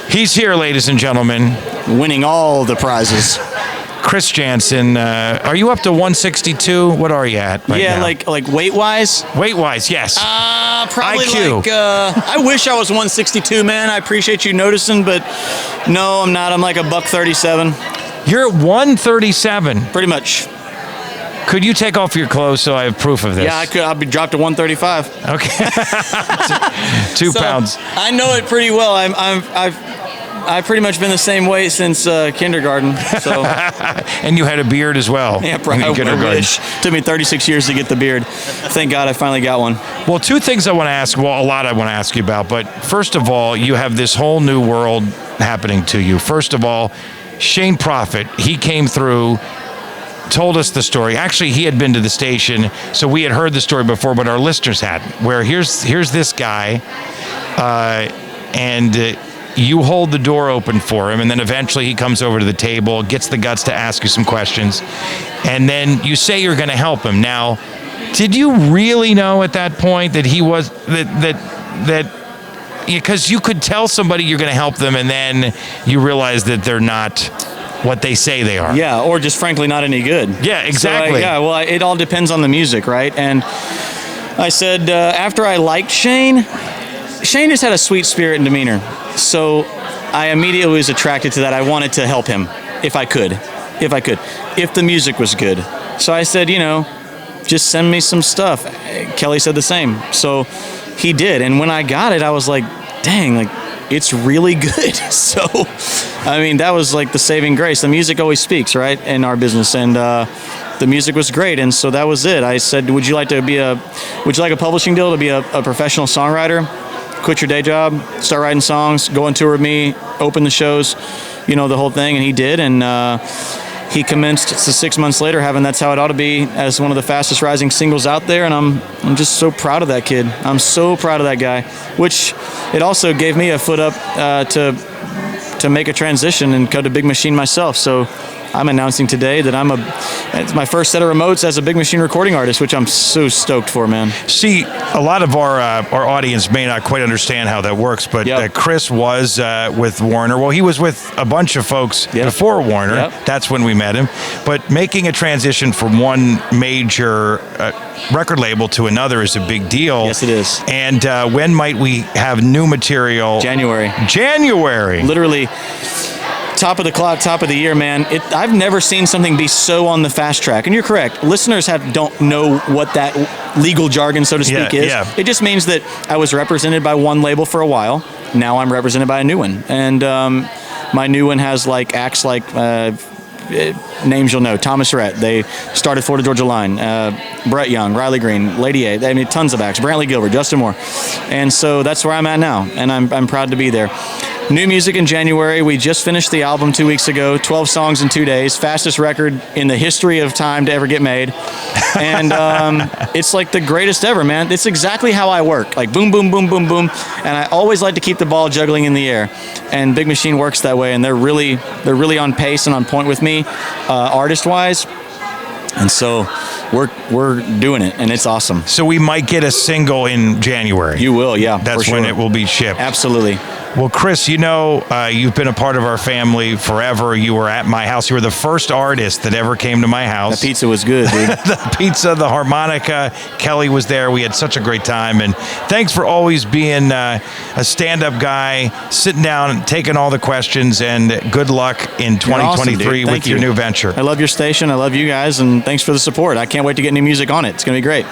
He's here, ladies and gentlemen. Winning all the prizes. Chris JANSON, are you up to 162? What are you at right now? like weight-wise? Weight-wise, yes. Probably IQ. I wish I was 162, man. I appreciate you noticing, but no, I'm not. I'm like a $137. You're at 137. Pretty much. Could you take off your clothes so I have proof of this? Yeah, I could. I'll be dropped to 135. Okay. 2 pounds. I know it pretty well. I've pretty much been the same weight since kindergarten. So. And you had a beard as well. Yeah, probably. I wish. Took me 36 years to get the beard. Thank God I finally got one. Well, 2 things I want to ask. Well, a lot I want to ask you about. But first of all, you have this whole new world happening to you. First of all, Shane Prophet, he came through, told us the story. Actually, he had been to the station, so we had heard the story before, but our listeners hadn't. Where here's this guy, and you hold the door open for him, and then eventually he comes over to the table, gets the guts to ask you some questions, and then you say you're going to help him. Now, did you really know at that point that he was that? Because you could tell somebody you're going to help them, and then you realize that they're not what they say they are. Yeah, or just frankly not any good. Yeah, exactly. So it all depends on the music, right? And I said, after I liked Shane just had a sweet spirit and demeanor. So I immediately was attracted to that. I wanted to help him if I could, if the music was good. So I said, just send me some stuff. Kelly said the same. So he did. And when I got it, I was like, dang, it's really good. So, I mean, that was like the saving grace. The music always speaks, right, in our business. And the music was great. And so that was it. I said, would you like a publishing deal to be a professional songwriter? Quit your day job, start writing songs, go on tour with me, open the shows, the whole thing. And he did. And he commenced 6 months later having That's How It Ought to Be as one of the fastest rising singles out there, and I'm just so proud of that kid. I'm so proud of that guy, which it also gave me a foot up to make a transition and go to Big Machine myself. So I'm announcing today that it's my first set of remotes as a Big Machine recording artist, which I'm so stoked for, man. See, a lot of our audience may not quite understand how that works, but Chris was with Warner. Well, he was with a bunch of folks before Warner. Yep. That's when we met him. But making a transition from one major record label to another is a big deal. Yes, it is. And when might we have new material? January. Literally. Top of the clock, top of the year, man. I've never seen something be so on the fast track. And you're correct. Listeners don't know what that legal jargon, so to speak, is. Yeah. It just means that I was represented by one label for a while. Now I'm represented by a new one. And my new one has acts like names you'll know. Thomas Rhett. They started Florida Georgia Line. Brett Young, Riley Green, Lady A. I mean, tons of acts. Brantley Gilbert, Justin Moore. And so that's where I'm at now. And I'm proud to be there. New music in January. We just finished the album 2 weeks ago. 12 songs in 2 days. Fastest record in the history of time to ever get made. And it's like the greatest ever, man. It's exactly how I work. Like boom, boom, boom, boom, boom. And I always like to keep the ball juggling in the air. And Big Machine works that way. And they're really on pace and on point with me, artist-wise. And so we're doing it, and it's awesome. So we might get a single in January. You will, yeah. That's when it will be shipped. Absolutely. Well, Chris, you've been a part of our family forever. You were at my house. You were the first artist that ever came to my house. The pizza was good, dude. The pizza, the harmonica. Kelly was there. We had such a great time. And thanks for always being a stand-up guy, sitting down and taking all the questions. And good luck in 2023 with your new venture. I love your station. I love you guys. And thanks for the support. I can't wait to get new music on it. It's going to be great.